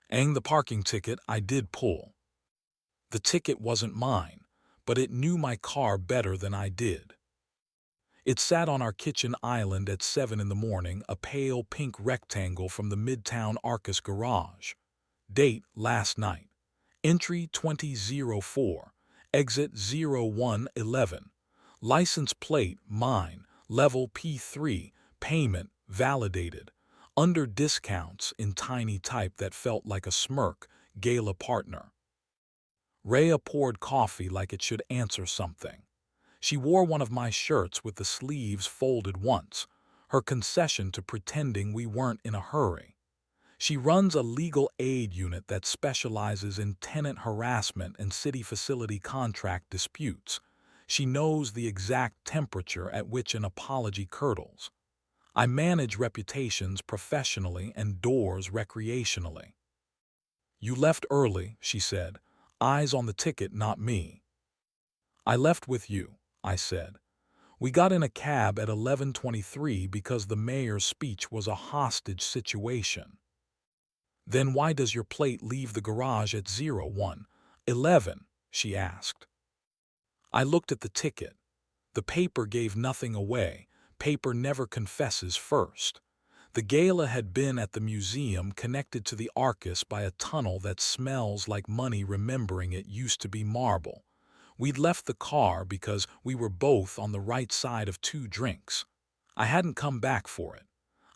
The parking ticket I did pull. The ticket wasn't mine, but it knew my car better than I did. It sat on our kitchen island at 7 in the morning, a pale pink rectangle from the Midtown Arcus garage. Date last night. Entry 2004. Exit 0111. License plate mine. Level P3. Payment validated. Under discounts in tiny type that felt like a smirk. Gala partner. Rhea poured coffee like it should answer something. She wore one of my shirts with the sleeves folded once, her concession to pretending we weren't in a hurry. She runs a legal aid unit that specializes in tenant harassment and city facility contract disputes. She knows the exact temperature at which an apology curdles. I manage reputations professionally and doors recreationally. "You left early," she said, eyes on the ticket, not me. "I left with you," I said. "We got in a cab at 11:23 because the mayor's speech was a hostage situation." "Then why does your plate leave the garage at 0111? She asked. I looked at the ticket. The paper gave nothing away. Paper never confesses first. The gala had been at the museum connected to the Arcus by a tunnel that smells like money, remembering it used to be marble. We'd left the car because we were both on the right side of 2 drinks. I hadn't come back for it.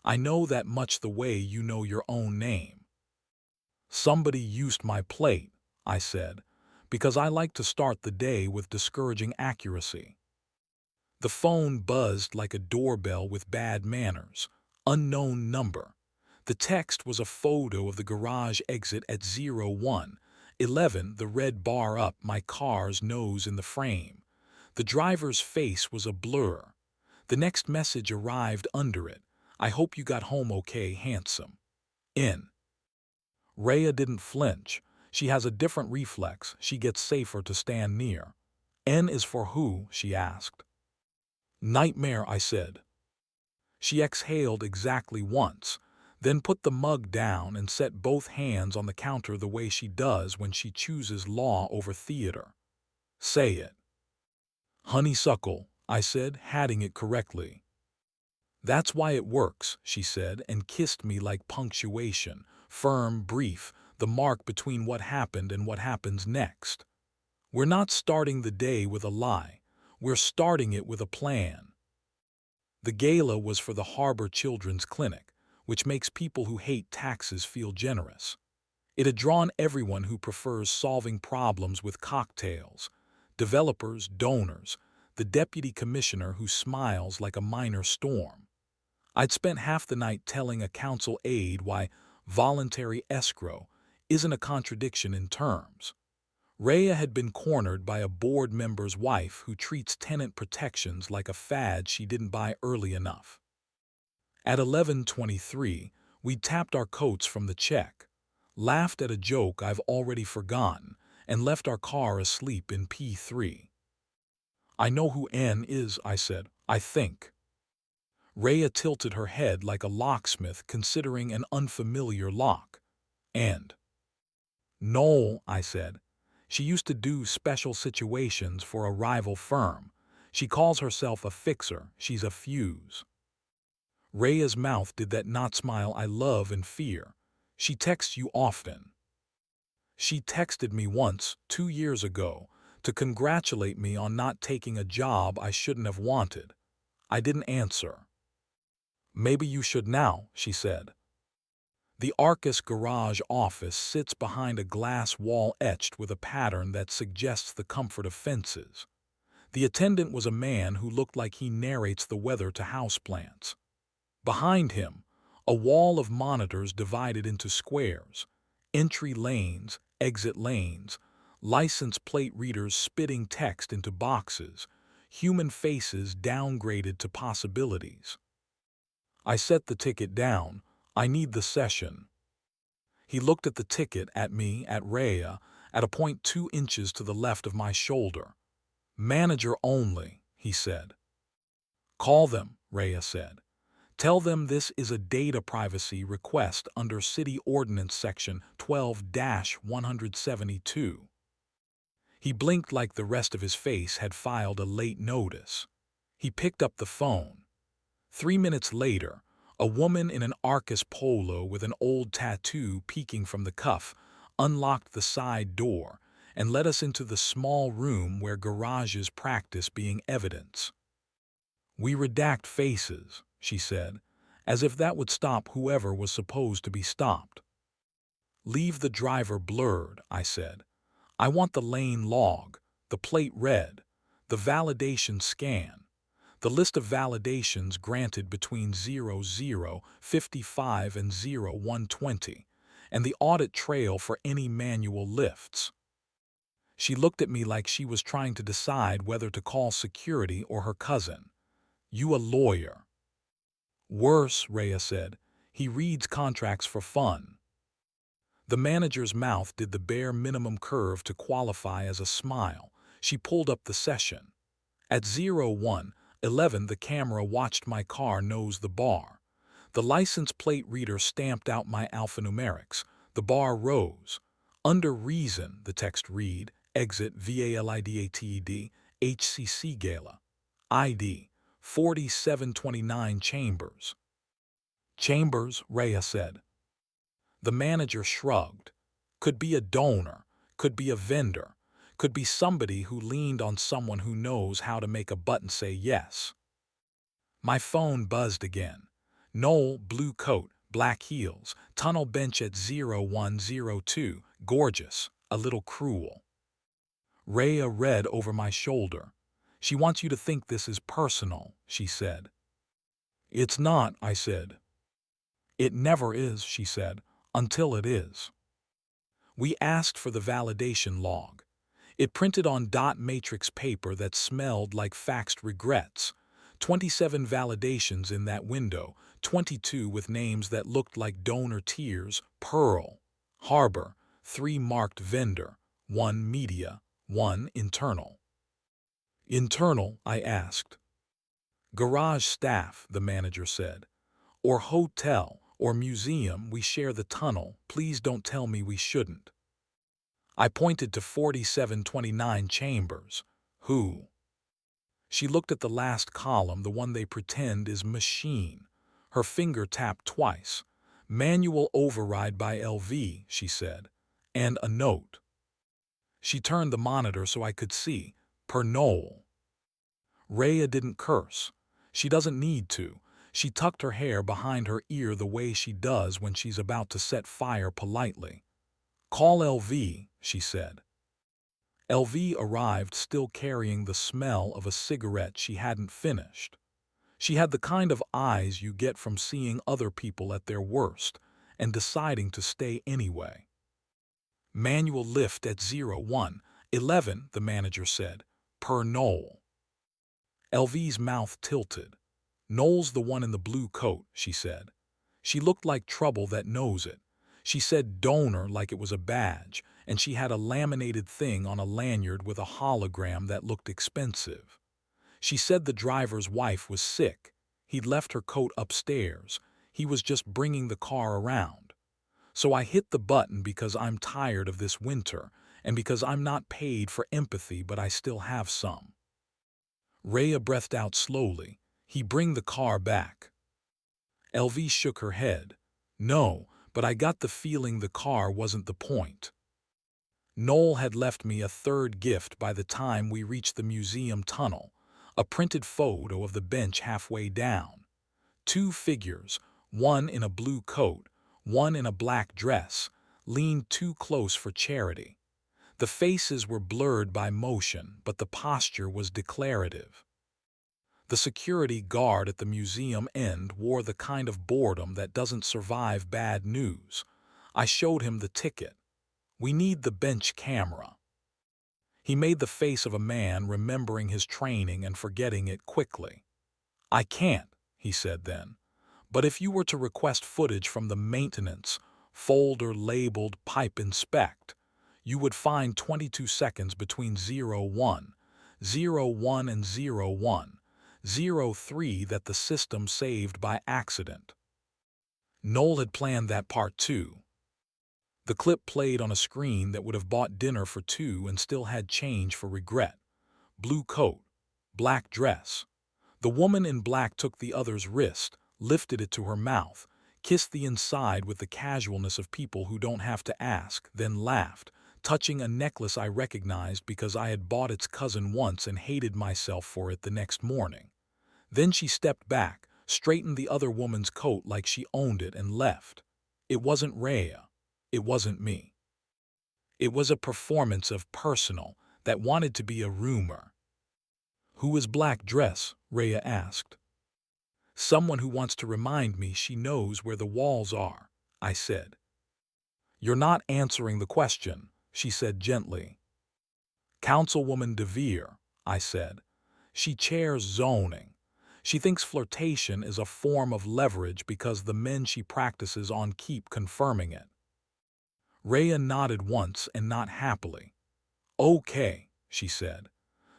I know that much the way you know your own name. "Somebody used my plate," I said, because I like to start the day with discouraging accuracy. The phone buzzed like a doorbell with bad manners. Unknown number. The text was a photo of the garage exit at 0111, the red bar up, my car's nose in the frame. The driver's face was a blur. The next message arrived under it. "I hope you got home okay, handsome. In." Rhea didn't flinch. She has a different reflex. She gets safer to stand near. "N is for who?" she asked. "Nightmare," I said. She exhaled exactly once, then put the mug down and set both hands on the counter the way she does when she chooses law over theater. "Say it." "Honeysuckle," I said, hatting it correctly. "That's why it works," she said, and kissed me like punctuation, firm, brief, the mark between what happened and what happens next. We're not starting the day with a lie. We're starting it with a plan. The gala was for the Harbor Children's Clinic, which makes people who hate taxes feel generous. It had drawn everyone who prefers solving problems with cocktails, developers, donors, the deputy commissioner who smiles like a minor storm. I'd spent half the night telling a council aide why voluntary escrow isn't a contradiction in terms. Rhea had been cornered by a board member's wife who treats tenant protections like a fad she didn't buy early enough. At 11:23, we tapped our coats from the check, laughed at a joke I've already forgotten, and left our car asleep in P3. "I know who N is," I said. "I think." Rhea tilted her head like a locksmith considering an unfamiliar lock. "And?" "Noel," I said. "She used to do special situations for a rival firm. She calls herself a fixer. She's a fuse." Rhea's mouth did that knot smile I love and fear. "She texts you often." "She texted me once, 2 years ago, to congratulate me on not taking a job I shouldn't have wanted. I didn't answer." "Maybe you should now," she said. The Arcus garage office sits behind a glass wall etched with a pattern that suggests the comfort of fences. The attendant was a man who looked like he narrates the weather to houseplants. Behind him, a wall of monitors divided into squares, entry lanes, exit lanes, license plate readers spitting text into boxes, human faces downgraded to possibilities. I set the ticket down. "I need the session." He looked at the ticket, at me, at Rhea, at a point 2 inches to the left of my shoulder. "Manager only," he said. "Call them," Rhea said. "Tell them this is a data privacy request under City Ordinance Section 12-172. He blinked like the rest of his face had filed a late notice. He picked up the phone. 3 minutes later, a woman in an Arcus polo with an old tattoo peeking from the cuff unlocked the side door and led us into the small room where garages practice being evidence. "We redact faces," she said, as if that would stop whoever was supposed to be stopped. "Leave the driver blurred," I said. "I want the lane log, the plate read, the validation scan, the list of validations granted between 00:55 and 01:20, and the audit trail for any manual lifts." She looked at me like she was trying to decide whether to call security or her cousin. "You a lawyer?" "Worse," Rhea said. "He reads contracts for fun." The manager's mouth did the bare minimum curve to qualify as a smile. She pulled up the session. At 01:11, the camera watched my car nose the bar. The license plate reader stamped out my alphanumerics. The bar rose. "Under reason," the text read, "exit VALIDATED, HCC Gala. ID 4729 Chambers." "Chambers," Rhea said. The manager shrugged. "Could be a donor, could be a vendor, could be somebody who leaned on someone who knows how to make a button say yes." My phone buzzed again. Noel, blue coat, black heels, tunnel bench at 01:02, gorgeous, a little cruel. Rhea read over my shoulder. "She wants you to think this is personal," she said. "It's not," I said. "It never is," she said, "until it is." We asked for the validation log. It printed on dot matrix paper that smelled like faxed regrets. 27 validations in that window, 22 with names that looked like donor tears, Pearl, Harbor, 3 marked vendor, 1 media, 1 internal. "Internal?" I asked. "Garage staff," the manager said. "Or hotel, or museum, we share the tunnel, please don't tell me we shouldn't." I pointed to 4729 Chambers. "Who?" She looked at the last column, the one they pretend is machine. Her finger tapped twice. "Manual override by LV," she said. "And a note." She turned the monitor so I could see. "Per Noel." Rhea didn't curse. She doesn't need to. She tucked her hair behind her ear the way she does when she's about to set fire politely. "Call LV," she said. LV arrived still carrying the smell of a cigarette she hadn't finished. She had the kind of eyes you get from seeing other people at their worst and deciding to stay anyway. "Manual lift at 01:11, the manager said. "Per Noel." LV's mouth tilted. "Noel's the one in the blue coat," she said. She looked like trouble that knows it. She said donor like it was a badge, and she had a laminated thing on a lanyard with a hologram that looked expensive. She said the driver's wife was sick. He'd left her coat upstairs. He was just bringing the car around. "So I hit the button because I'm tired of this winter, and because I'm not paid for empathy, but I still have some." Rhea breathed out slowly. "He bring the car back." LV shook her head. "No, but I got the feeling the car wasn't the point." Noel had left me a third gift by the time we reached the museum tunnel, a printed photo of the bench halfway down. 2 figures, one in a blue coat, one in a black dress, leaned too close for charity. The faces were blurred by motion, but the posture was declarative. The security guard at the museum end wore the kind of boredom that doesn't survive bad news. I showed him the ticket. "We need the bench camera." He made the face of a man remembering his training and forgetting it quickly. "I can't," he said then. "But if you were to request footage from the maintenance folder labeled Pipe Inspect, you would find 22 seconds between 01:01 and 01:03 that the system saved by accident." Noel had planned that part too. The clip played on a screen that would have bought dinner for two and still had change for regret. Blue coat, black dress. The woman in black took the other's wrist, lifted it to her mouth, kissed the inside with the casualness of people who don't have to ask, then laughed, touching a necklace I recognized because I had bought its cousin once and hated myself for it the next morning. Then she stepped back, straightened the other woman's coat like she owned it, and left. It wasn't Rhea. It wasn't me. It was a performance of personal that wanted to be a rumor. "Who is Black Dress?" Rhea asked. "Someone who wants to remind me she knows where the walls are," I said. "You're not answering the question," she said gently. "Councilwoman DeVere," I said. "She chairs zoning. She thinks flirtation is a form of leverage because the men she practices on keep confirming it." Rhea nodded once and not happily. "Okay," she said.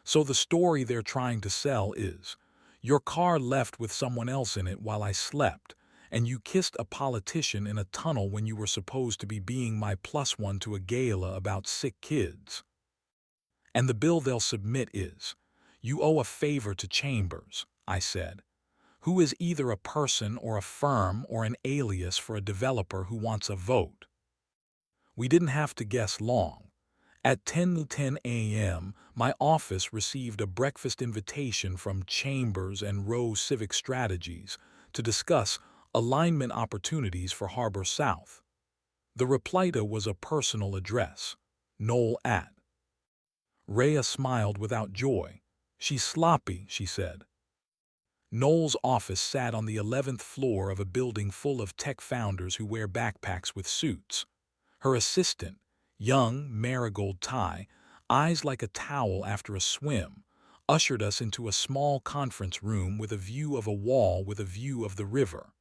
"So the story they're trying to sell is, your car left with someone else in it while I slept, and you kissed a politician in a tunnel when you were supposed to be being my plus one to a gala about sick kids. And the bill they'll submit is, you owe a favor to Chambers," I said, "who is either a person or a firm or an alias for a developer who wants a vote." We didn't have to guess long. At 10:10 a.m., my office received a breakfast invitation from Chambers and Rowe Civic Strategies to discuss alignment opportunities for Harbor South. The replita was a personal address, Noel at. Rhea smiled without joy. "She's sloppy," she said. Noel's office sat on the 11th floor of a building full of tech founders who wear backpacks with suits. Her assistant, young, marigold tie, eyes like a towel after a swim, ushered us into a small conference room with a view of a wall with a view of the river.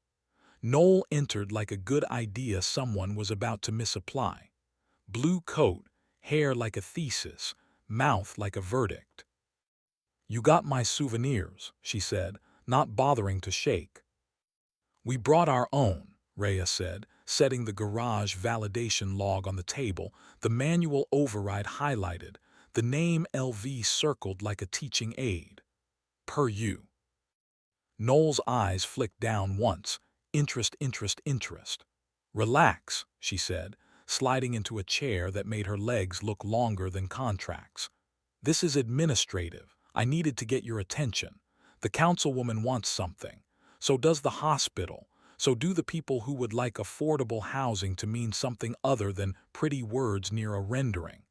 Noel entered like a good idea someone was about to misapply. Blue coat, hair like a thesis, mouth like a verdict. "You got my souvenirs," she said, not bothering to shake. "We brought our own," Rhea said, setting the garage validation log on the table, the manual override highlighted, the name LV circled like a teaching aid. "Per you." Noel's eyes flicked down once. Interest, interest, interest. "Relax," she said, sliding into a chair that made her legs look longer than contracts. "This is administrative. I needed to get your attention. The councilwoman wants something. So does the hospital. So do the people who would like affordable housing to mean something other than pretty words near a rendering.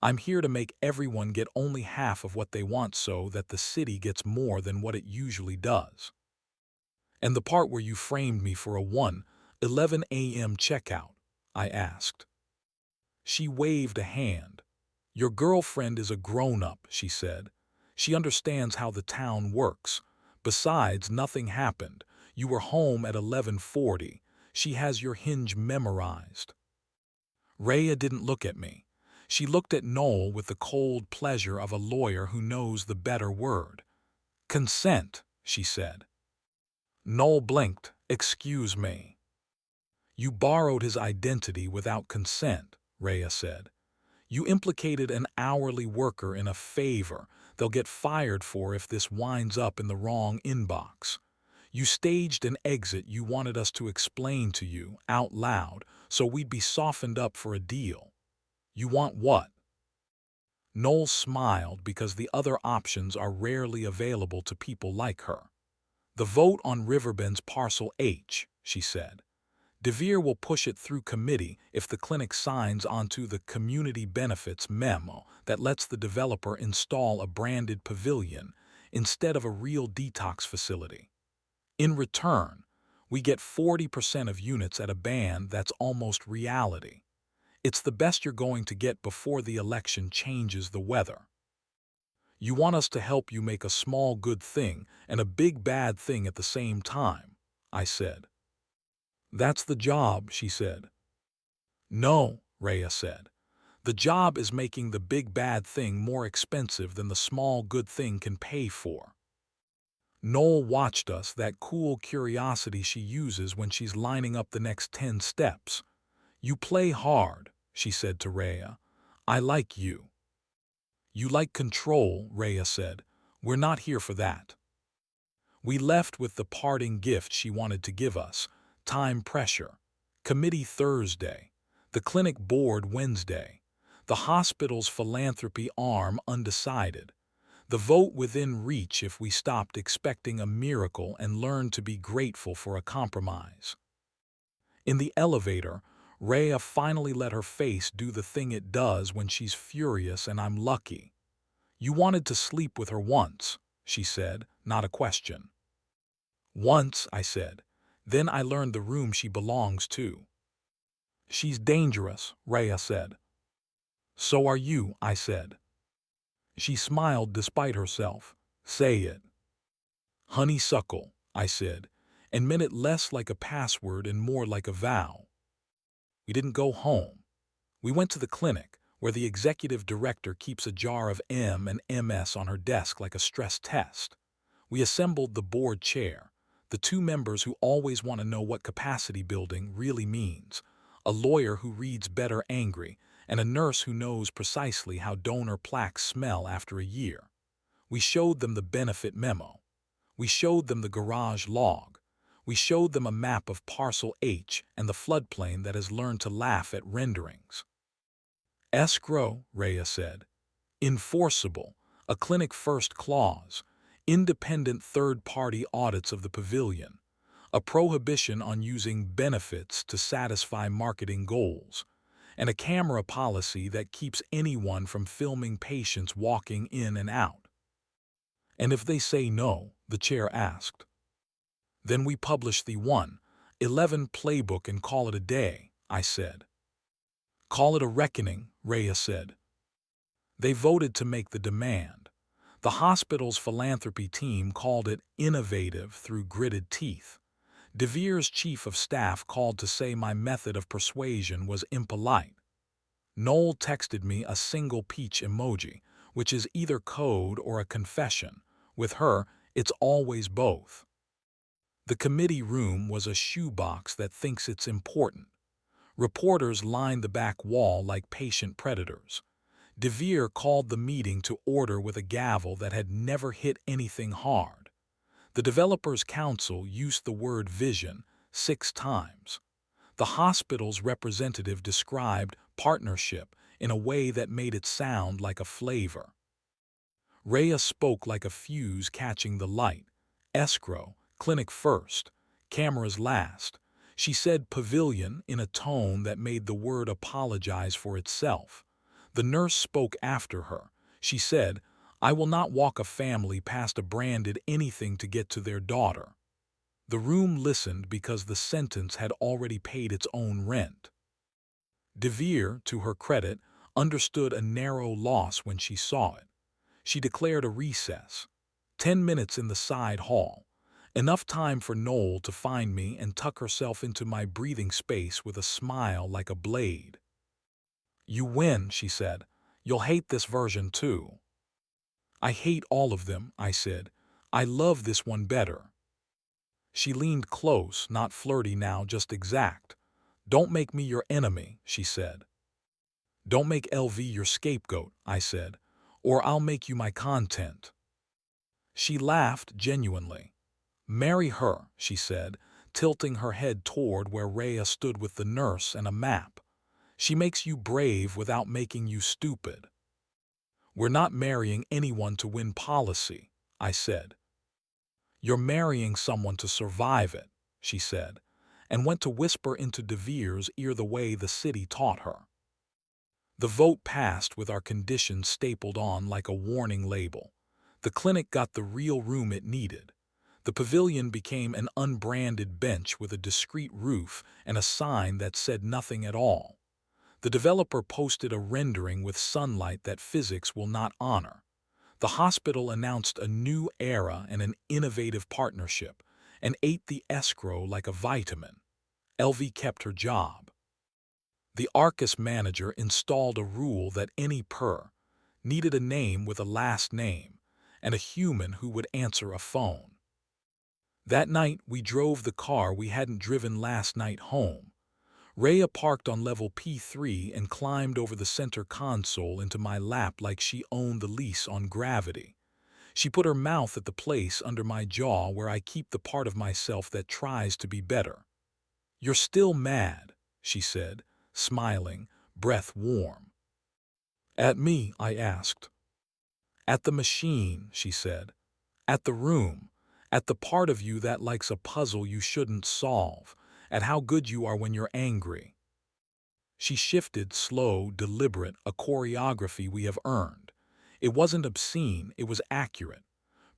I'm here to make everyone get only half of what they want so that the city gets more than what it usually does." "And the part where you framed me for a 1:11 a.m. checkout?" I asked. She waved a hand. "Your girlfriend is a grown-up," she said. "She understands how the town works. Besides, nothing happened. You were home at 11:40. She has your hinge memorized." Rhea didn't look at me. She looked at Noel with the cold pleasure of a lawyer who knows the better word. "Consent," she said. Noel blinked. "Excuse me." "You borrowed his identity without consent," Rhea said. "You implicated an hourly worker in a favor they'll get fired for if this winds up in the wrong inbox. You staged an exit you wanted us to explain to you, out loud, so we'd be softened up for a deal. You want what?" Noel smiled because the other options are rarely available to people like her. "The vote on Riverbend's Parcel H," she said. "DeVere will push it through committee if the clinic signs onto the community benefits memo that lets the developer install a branded pavilion instead of a real detox facility. In return, we get 40% of units at a band that's almost reality. It's the best you're going to get before the election changes the weather. You want us to help you make a small good thing and a big bad thing at the same time," I said. "That's the job," she said. "No," Rhea said. "The job is making the big bad thing more expensive than the small good thing can pay for." Noel watched us, that cool curiosity she uses when she's lining up the next 10 steps. You play hard, she said to Rhea. I like you. You like control, Rhea said. We're not here for that. We left with the parting gift she wanted to give us: time pressure. Committee Thursday. The clinic board Wednesday. The hospital's philanthropy arm undecided. The vote within reach if we stopped expecting a miracle and learned to be grateful for a compromise. In the elevator, Rhea finally let her face do the thing it does when she's furious, and I'm lucky. You wanted to sleep with her once, she said, not a question. Once, I said. Then I learned the room she belongs to. She's dangerous, Rhea said. So are you, I said. She smiled despite herself. Say it. Honeysuckle, I said, and meant it less like a password and more like a vow. We didn't go home. We went to the clinic, where the executive director keeps a jar of M and MS on her desk like a stress test. We assembled the board chair, the two members who always want to know what capacity building really means, a lawyer who reads better angry, and a nurse who knows precisely how donor plaques smell after a year. We showed them the benefit memo. We showed them the garage log. We showed them a map of Parcel H and the floodplain that has learned to laugh at renderings. Escrow, Rhea said. Enforceable, a clinic first clause, independent third-party audits of the pavilion, a prohibition on using benefits to satisfy marketing goals, and a camera policy that keeps anyone from filming patients walking in and out. And if they say no, the chair asked. Then we publish the 1-11 playbook and call it a day, I said. Call it a reckoning, Rhea said. They voted to make the demand. The hospital's philanthropy team called it innovative through gritted teeth. DeVere's chief of staff called to say my method of persuasion was impolite. Noel texted me a single peach emoji, which is either code or a confession. With her, it's always both. The committee room was a shoebox that thinks it's important. Reporters lined the back wall like patient predators. DeVere called the meeting to order with a gavel that had never hit anything hard. The developers' council used the word vision 6 times. The hospital's representative described partnership in a way that made it sound like a flavor. Rhea spoke like a fuse catching the light. Escrow, clinic first, cameras last. She said pavilion in a tone that made the word apologize for itself. The nurse spoke after her. She said, I will not walk a family past a branded anything to get to their daughter. The room listened because the sentence had already paid its own rent. DeVere, to her credit, understood a narrow loss when she saw it. She declared a recess. 10 minutes in the side hall. Enough time for Noel to find me and tuck herself into my breathing space with a smile like a blade. You win, she said. You'll hate this version too. I hate all of them, I said. I love this one better. She leaned close, not flirty now, just exact. Don't make me your enemy, she said. Don't make LV your scapegoat, I said, or I'll make you my content. She laughed genuinely. Marry her, she said, tilting her head toward where Rhea stood with the nurse and a map. She makes you brave without making you stupid. We're not marrying anyone to win policy, I said. You're marrying someone to survive it, she said, and went to whisper into DeVere's ear the way the city taught her. The vote passed with our conditions stapled on like a warning label. The clinic got the real room it needed. The pavilion became an unbranded bench with a discreet roof and a sign that said nothing at all. The developer posted a rendering with sunlight that physics will not honor. The hospital announced a new era and an innovative partnership, and ate the escrow like a vitamin. LV kept her job. The Arcus manager installed a rule that any per needed a name with a last name, and a human who would answer a phone. That night, we drove the car we hadn't driven last night home. Rhea parked on level P3 and climbed over the center console into my lap like she owned the lease on gravity. She put her mouth at the place under my jaw where I keep the part of myself that tries to be better. "You're still mad," she said, smiling, breath warm. "At me?" I asked. "At the machine," she said. "At the room. At the part of you that likes a puzzle you shouldn't solve. At how good you are when you're angry." She shifted, slow, deliberate, a choreography we have earned. It wasn't obscene, it was accurate.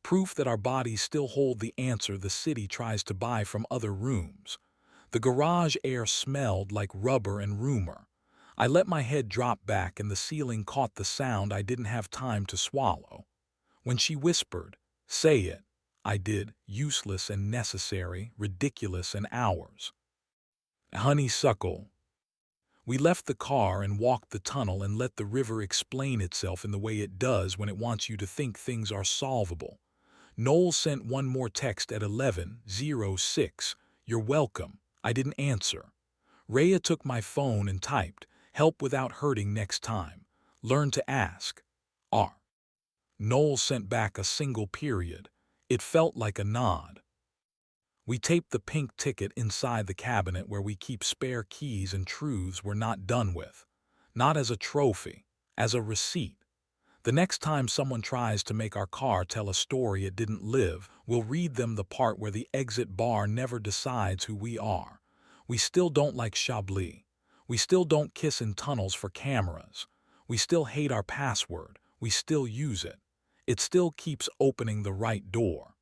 Proof that our bodies still hold the answer the city tries to buy from other rooms. The garage air smelled like rubber and rumor. I let my head drop back and the ceiling caught the sound I didn't have time to swallow. When she whispered, "Say it," I did, useless and necessary, ridiculous and ours. "Honeysuckle." We left the car and walked the tunnel and let the river explain itself in the way it does when it wants you to think things are solvable. Noel sent one more text at 11:06. "You're welcome." I didn't answer. Rhea took my phone and typed, "Help without hurting next time. Learn to ask." R. Noel sent back a single period. It felt like a nod. We taped the pink ticket inside the cabinet where we keep spare keys and truths we're not done with. Not as a trophy, as a receipt. The next time someone tries to make our car tell a story it didn't live, we'll read them the part where the exit bar never decides who we are. We still don't like Chablis. We still don't kiss in tunnels for cameras. We still hate our password. We still use it. It still keeps opening the right door.